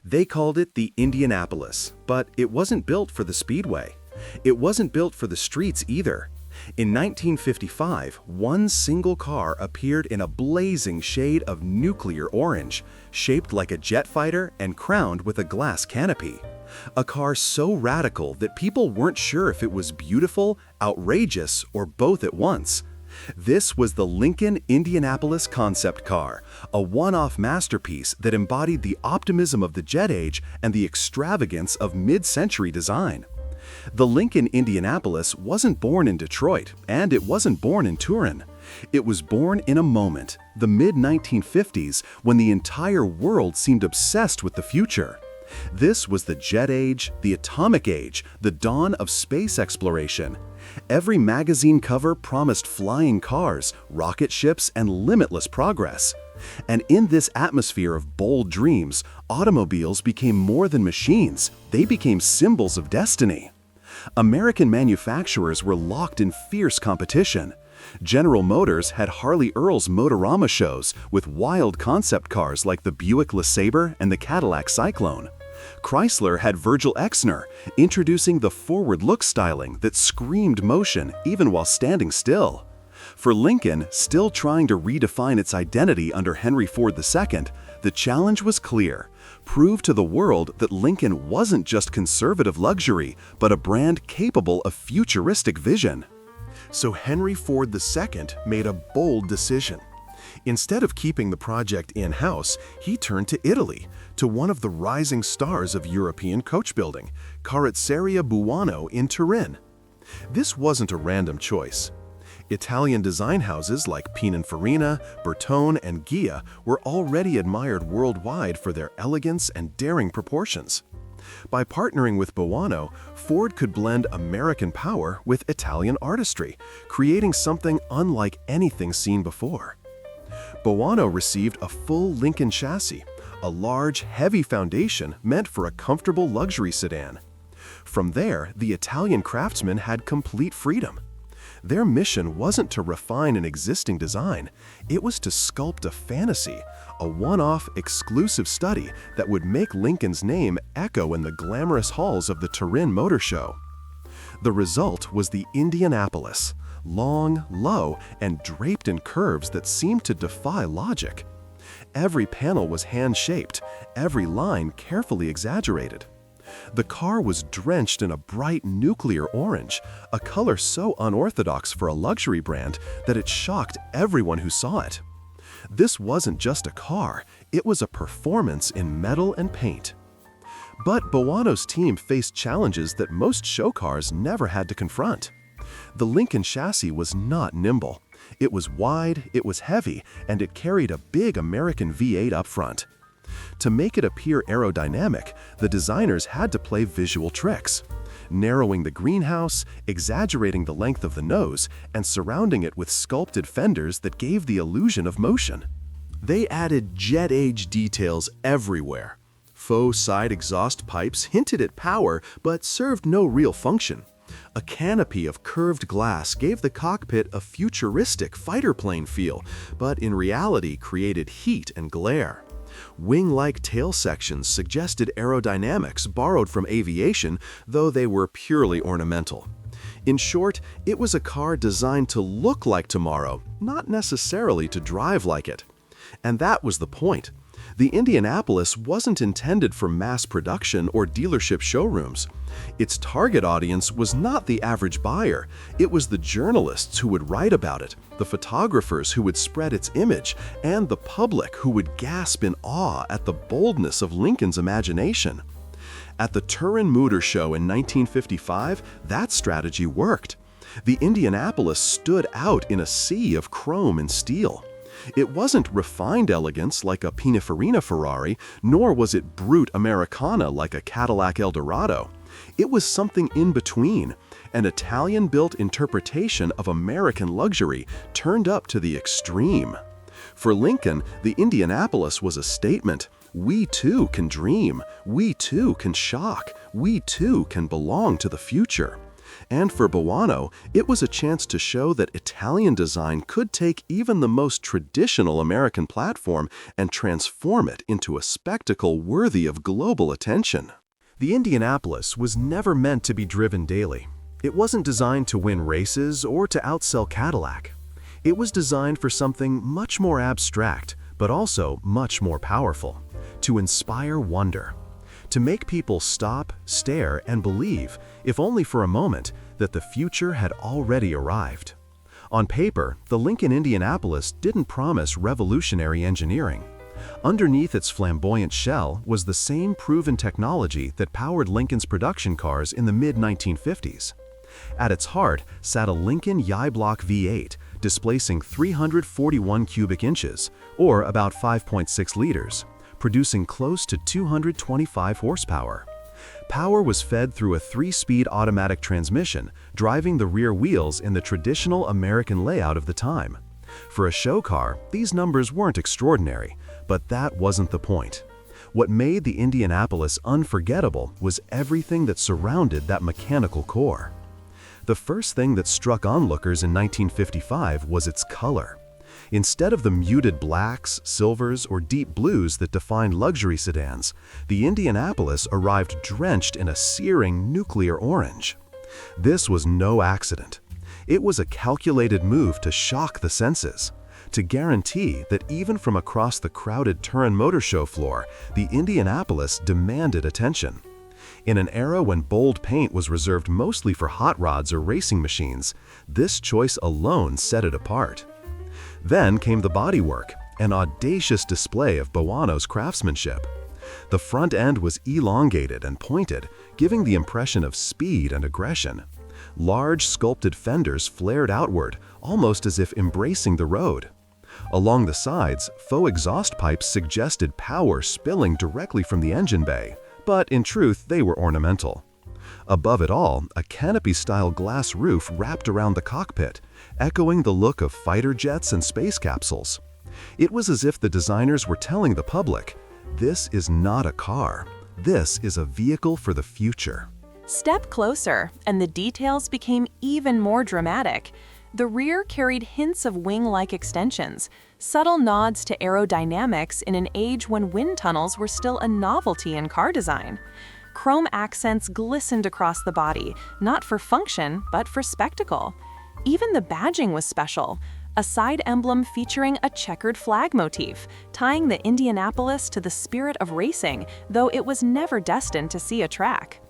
They called it the Indianapolis, but it wasn't built for the speedway. It wasn't built for the streets either. In 1955, one single car appeared in a blazing shade of nuclear orange, shaped like a jet fighter and crowned with a glass canopy. A car so radical that people weren't sure if it was beautiful, outrageous, or both at once. This was the Lincoln Indianapolis Concept Car, a one-off masterpiece that embodied the optimism of the jet age and the extravagance of mid-century design. The Lincoln Indianapolis wasn't born in Detroit, and it wasn't born in Turin. It was born in a moment, the mid-1950s, when the entire world seemed obsessed with the future. This was the jet age, the atomic age, the dawn of space exploration. Every magazine cover promised flying cars, rocket ships, and limitless progress. And in this atmosphere of bold dreams, automobiles became more than machines. They became symbols of destiny. American manufacturers were locked in fierce competition. General Motors had Harley Earl's Motorama shows with wild concept cars like the Buick LeSabre and the Cadillac Cyclone. Chrysler had Virgil Exner, introducing the forward-look styling that screamed motion even while standing still. For Lincoln, still trying to redefine its identity under Henry Ford II, the challenge was clear. Prove to the world that Lincoln wasn't just conservative luxury, but a brand capable of futuristic vision. So Henry Ford II made a bold decision. Instead of keeping the project in-house, he turned to Italy, to one of the rising stars of European coach building, Carrozzeria Boano in Turin. This wasn't a random choice. Italian design houses like Pininfarina, Bertone, and Ghia were already admired worldwide for their elegance and daring proportions. By partnering with Boano, Ford could blend American power with Italian artistry, creating something unlike anything seen before. Boano received a full Lincoln chassis, a large, heavy foundation meant for a comfortable luxury sedan. From there, the Italian craftsmen had complete freedom. Their mission wasn't to refine an existing design, it was to sculpt a fantasy, a one-off, exclusive study that would make Lincoln's name echo in the glamorous halls of the Turin Motor Show. The result was the Indianapolis, long, low, and draped in curves that seemed to defy logic. Every panel was hand-shaped, every line carefully exaggerated. The car was drenched in a bright nuclear orange, a color so unorthodox for a luxury brand that it shocked everyone who saw it. This wasn't just a car, it was a performance in metal and paint. But Boano's team faced challenges that most show cars never had to confront. The Lincoln chassis was not nimble. It was wide, it was heavy, and it carried a big American V8 up front. To make it appear aerodynamic, the designers had to play visual tricks, narrowing the greenhouse, exaggerating the length of the nose, and surrounding it with sculpted fenders that gave the illusion of motion. They added jet-age details everywhere. Faux side exhaust pipes hinted at power but served no real function. A canopy of curved glass gave the cockpit a futuristic fighter plane feel, but in reality created heat and glare. Wing-like tail sections suggested aerodynamics borrowed from aviation, though they were purely ornamental. In short, it was a car designed to look like tomorrow, not necessarily to drive like it. And that was the point. The Indianapolis wasn't intended for mass production or dealership showrooms. Its target audience was not the average buyer. It was the journalists who would write about it, the photographers who would spread its image, and the public who would gasp in awe at the boldness of Lincoln's imagination. At the Turin Motor Show in 1955, that strategy worked. The Indianapolis stood out in a sea of chrome and steel. It wasn't refined elegance like a Pininfarina Ferrari, nor was it brute Americana like a Cadillac Eldorado. It was something in between, an Italian-built interpretation of American luxury turned up to the extreme. For Lincoln, the Indianapolis was a statement. We too can dream. We too can shock. We too can belong to the future. And for Boano, it was a chance to show that Italian design could take even the most traditional American platform and transform it into a spectacle worthy of global attention. The Indianapolis was never meant to be driven daily. It wasn't designed to win races or to outsell Cadillac. It was designed for something much more abstract, but also much more powerful, to inspire wonder, to make people stop, stare, and believe, if only for a moment, that the future had already arrived. On paper, the Lincoln Indianapolis didn't promise revolutionary engineering. Underneath its flamboyant shell was the same proven technology that powered Lincoln's production cars in the mid-1950s. At its heart sat a Lincoln Y-Block V8, displacing 341 cubic inches, or about 5.6 liters, producing close to 225 horsepower. Power was fed through a 3-speed automatic transmission, driving the rear wheels in the traditional American layout of the time. For a show car, these numbers weren't extraordinary, but that wasn't the point. What made the Indianapolis unforgettable was everything that surrounded that mechanical core. The first thing that struck onlookers in 1955 was its color. Instead of the muted blacks, silvers, or deep blues that defined luxury sedans, the Indianapolis arrived drenched in a searing nuclear orange. This was no accident. It was a calculated move to shock the senses, to guarantee that even from across the crowded Turin Motor Show floor, the Indianapolis demanded attention. In an era when bold paint was reserved mostly for hot rods or racing machines, this choice alone set it apart. Then came the bodywork, an audacious display of Boano's craftsmanship. The front end was elongated and pointed, giving the impression of speed and aggression. Large sculpted fenders flared outward, almost as if embracing the road. Along the sides, faux exhaust pipes suggested power spilling directly from the engine bay, but in truth they were ornamental. Above it all, a canopy-style glass roof wrapped around the cockpit, echoing the look of fighter jets and space capsules. It was as if the designers were telling the public, "This is not a car. This is a vehicle for the future." Step closer, and the details became even more dramatic. The rear carried hints of wing-like extensions, subtle nods to aerodynamics in an age when wind tunnels were still a novelty in car design. Chrome accents glistened across the body, not for function, but for spectacle. Even the badging was special, a side emblem featuring a checkered flag motif, tying the Indianapolis to the spirit of racing, though it was never destined to see a track.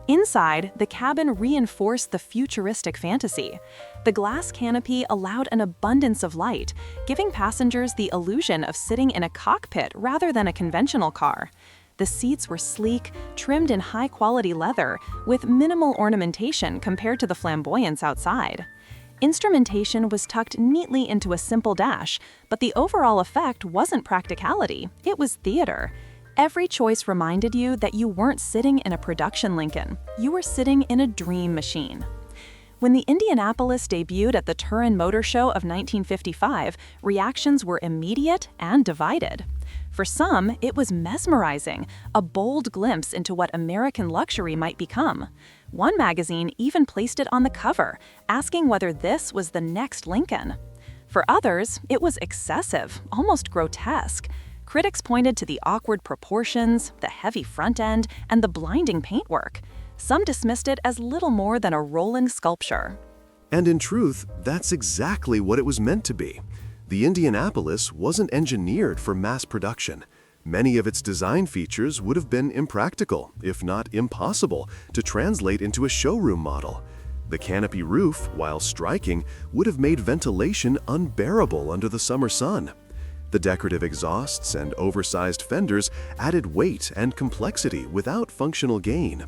Inside, the cabin reinforced the futuristic fantasy. The glass canopy allowed an abundance of light, giving passengers the illusion of sitting in a cockpit rather than a conventional car. The seats were sleek, trimmed in high-quality leather, with minimal ornamentation compared to the flamboyance outside. Instrumentation was tucked neatly into a simple dash, but the overall effect wasn't practicality, it was theater. Every choice reminded you that you weren't sitting in a production Lincoln, you were sitting in a dream machine. When the Indianapolis debuted at the Turin Motor Show of 1955, reactions were immediate and divided. For some, it was mesmerizing, a bold glimpse into what American luxury might become. One magazine even placed it on the cover, asking whether this was the next Lincoln. For others, it was excessive, almost grotesque. Critics pointed to the awkward proportions, the heavy front end, and the blinding paintwork. Some dismissed it as little more than a rolling sculpture. And in truth, that's exactly what it was meant to be. The Indianapolis wasn't engineered for mass production. Many of its design features would have been impractical, if not impossible, to translate into a showroom model. The canopy roof, while striking, would have made ventilation unbearable under the summer sun. The decorative exhausts and oversized fenders added weight and complexity without functional gain.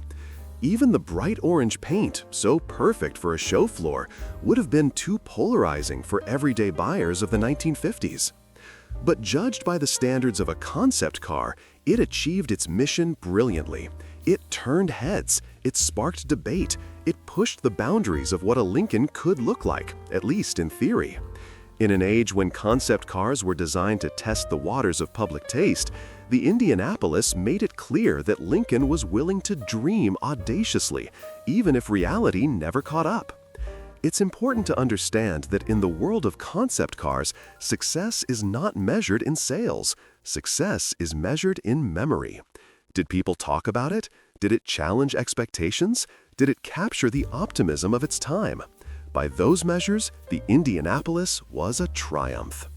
Even the bright orange paint, so perfect for a show floor, would have been too polarizing for everyday buyers of the 1950s. But judged by the standards of a concept car, it achieved its mission brilliantly. It turned heads, it sparked debate, it pushed the boundaries of what a Lincoln could look like, at least in theory. In an age when concept cars were designed to test the waters of public taste, The Indianapolis made it clear that Lincoln was willing to dream audaciously, even if reality never caught up. It's important to understand that in the world of concept cars, success is not measured in sales. Success is measured in memory. Did people talk about it? Did it challenge expectations? Did it capture the optimism of its time? By those measures, the Indianapolis was a triumph.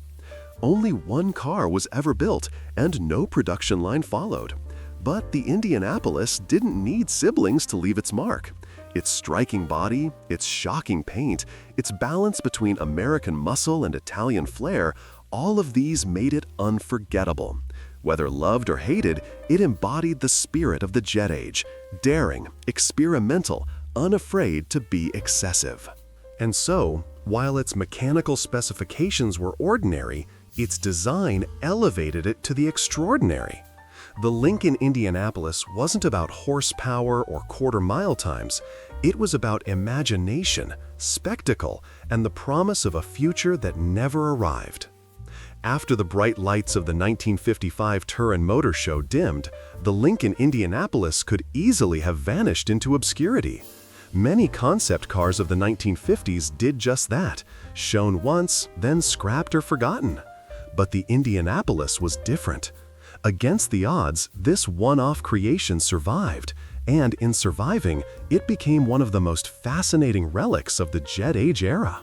Only one car was ever built, and no production line followed. But the Indianapolis didn't need siblings to leave its mark. Its striking body, its shocking paint, its balance between American muscle and Italian flair, all of these made it unforgettable. Whether loved or hated, it embodied the spirit of the jet age, daring, experimental, unafraid to be excessive. And so, while its mechanical specifications were ordinary, its design elevated it to the extraordinary. The Lincoln Indianapolis wasn't about horsepower or quarter-mile times. It was about imagination, spectacle, and the promise of a future that never arrived. After the bright lights of the 1955 Turin Motor Show dimmed, the Lincoln Indianapolis could easily have vanished into obscurity. Many concept cars of the 1950s did just that, shown once, then scrapped or forgotten. But the Indianapolis was different. Against the odds, this one-off creation survived, and in surviving, it became one of the most fascinating relics of the jet age era.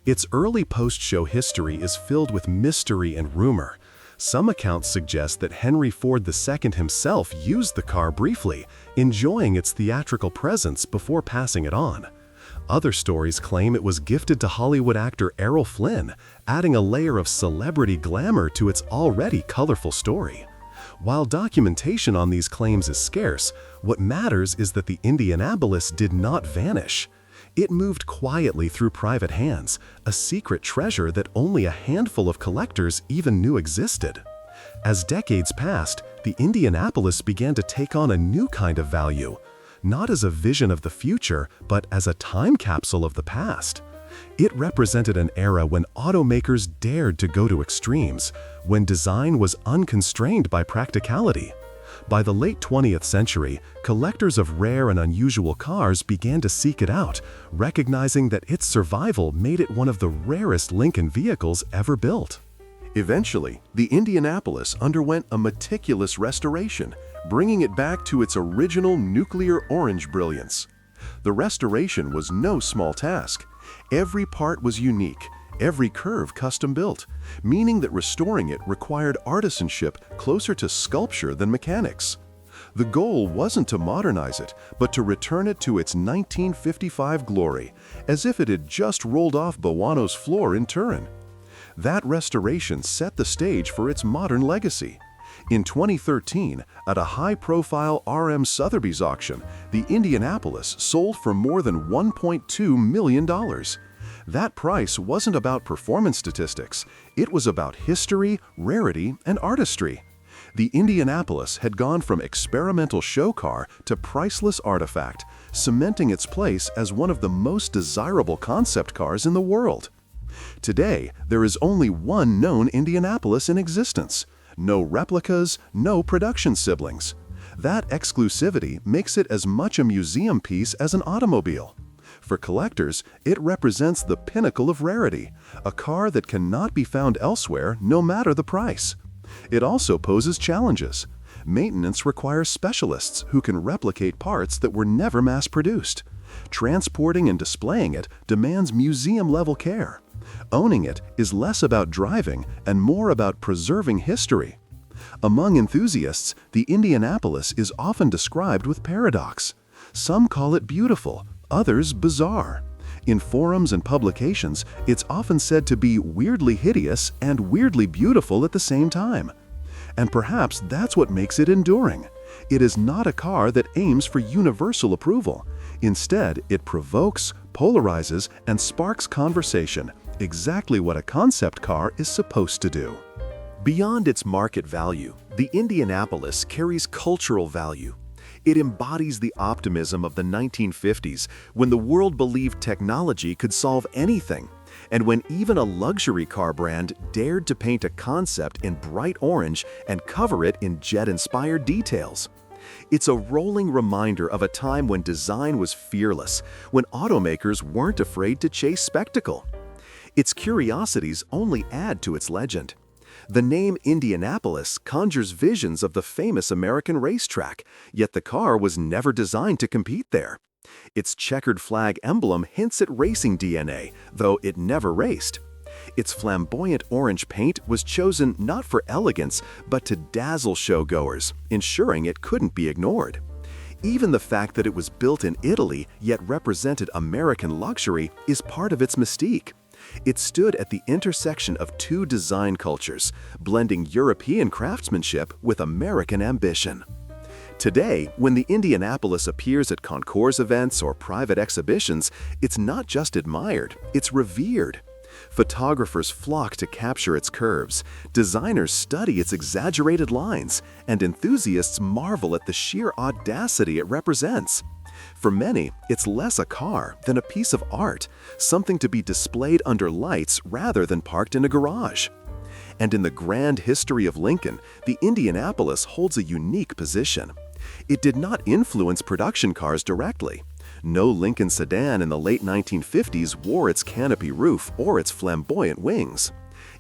Its early post-show history is filled with mystery and rumor. Some accounts suggest that Henry Ford II himself used the car briefly, enjoying its theatrical presence before passing it on. Other stories claim it was gifted to Hollywood actor Errol Flynn, adding a layer of celebrity glamour to its already colorful story. While documentation on these claims is scarce, what matters is that the Indianapolis did not vanish. It moved quietly through private hands, a secret treasure that only a handful of collectors even knew existed. As decades passed, the Indianapolis began to take on a new kind of value, not as a vision of the future, but as a time capsule of the past. It represented an era when automakers dared to go to extremes, when design was unconstrained by practicality. By the late 20th century, collectors of rare and unusual cars began to seek it out, recognizing that its survival made it one of the rarest Lincoln vehicles ever built. Eventually, the Indianapolis underwent a meticulous restoration, bringing it back to its original nuclear orange brilliance. The restoration was no small task. Every part was unique, every curve custom-built, meaning that restoring it required artisanship closer to sculpture than mechanics. The goal wasn't to modernize it, but to return it to its 1955 glory, as if it had just rolled off Boano's floor in Turin. That restoration set the stage for its modern legacy. In 2013, at a high-profile R.M. Sotheby's auction, the Indianapolis sold for more than $1.2 million. That price wasn't about performance statistics. It was about history, rarity, and artistry. The Indianapolis had gone from experimental show car to priceless artifact, cementing its place as one of the most desirable concept cars in the world. Today, there is only one known Indianapolis in existence. No replicas, no production siblings. That exclusivity makes it as much a museum piece as an automobile. For collectors, it represents the pinnacle of rarity, a car that cannot be found elsewhere no matter the price. It also poses challenges. Maintenance requires specialists who can replicate parts that were never mass-produced. Transporting and displaying it demands museum-level care. Owning it is less about driving and more about preserving history. Among enthusiasts, the Indianapolis is often described with paradox. Some call it beautiful, others bizarre. In forums and publications, it's often said to be weirdly hideous and weirdly beautiful at the same time. And perhaps that's what makes it enduring. It is not a car that aims for universal approval. Instead, it provokes, polarizes, and sparks conversation, exactly what a concept car is supposed to do. Beyond its market value, the Indianapolis carries cultural value. It embodies the optimism of the 1950s when the world believed technology could solve anything, and when even a luxury car brand dared to paint a concept in bright orange and cover it in jet-inspired details. It's a rolling reminder of a time when design was fearless, when automakers weren't afraid to chase spectacle. Its curiosities only add to its legend. The name Indianapolis conjures visions of the famous American racetrack, yet the car was never designed to compete there. Its checkered flag emblem hints at racing DNA, though it never raced. Its flamboyant orange paint was chosen not for elegance, but to dazzle showgoers, ensuring it couldn't be ignored. Even the fact that it was built in Italy yet represented American luxury is part of its mystique. It stood at the intersection of two design cultures, blending European craftsmanship with American ambition. Today, when the Indianapolis appears at concours events or private exhibitions, it's not just admired, it's revered. Photographers flock to capture its curves, designers study its exaggerated lines, and enthusiasts marvel at the sheer audacity it represents. For many, it's less a car than a piece of art, something to be displayed under lights rather than parked in a garage. And in the grand history of Lincoln, the Indianapolis holds a unique position. It did not influence production cars directly. No Lincoln sedan in the late 1950s wore its canopy roof or its flamboyant wings.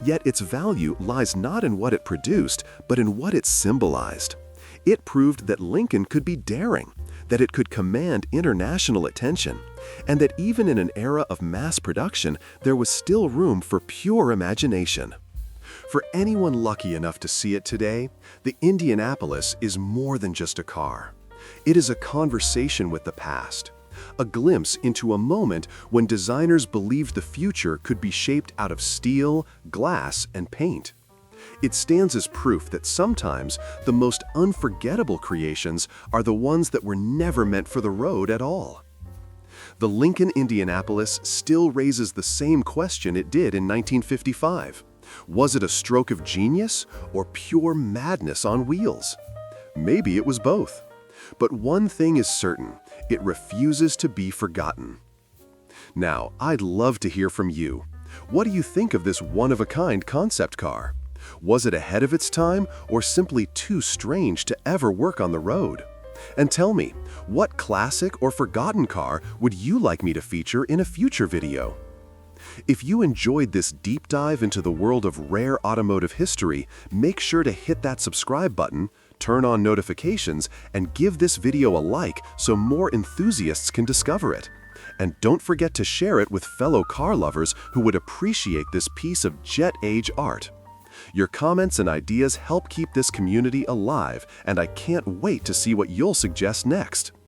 Yet its value lies not in what it produced, but in what it symbolized. It proved that Lincoln could be daring, that it could command international attention, and that even in an era of mass production, there was still room for pure imagination. For anyone lucky enough to see it today, the Indianapolis is more than just a car. It is a conversation with the past, a glimpse into a moment when designers believed the future could be shaped out of steel, glass, and paint. It stands as proof that sometimes the most unforgettable creations are the ones that were never meant for the road at all. The Lincoln Indianapolis still raises the same question it did in 1955. Was it a stroke of genius or pure madness on wheels? Maybe it was both. But one thing is certain, it refuses to be forgotten. Now, I'd love to hear from you. What do you think of this one-of-a-kind concept car? Was it ahead of its time or simply too strange to ever work on the road? And tell me, what classic or forgotten car would you like me to feature in a future video? If you enjoyed this deep dive into the world of rare automotive history, make sure to hit that subscribe button, turn on notifications, and give this video a like so more enthusiasts can discover it. And don't forget to share it with fellow car lovers who would appreciate this piece of jet-age art. Your comments and ideas help keep this community alive, and I can't wait to see what you'll suggest next.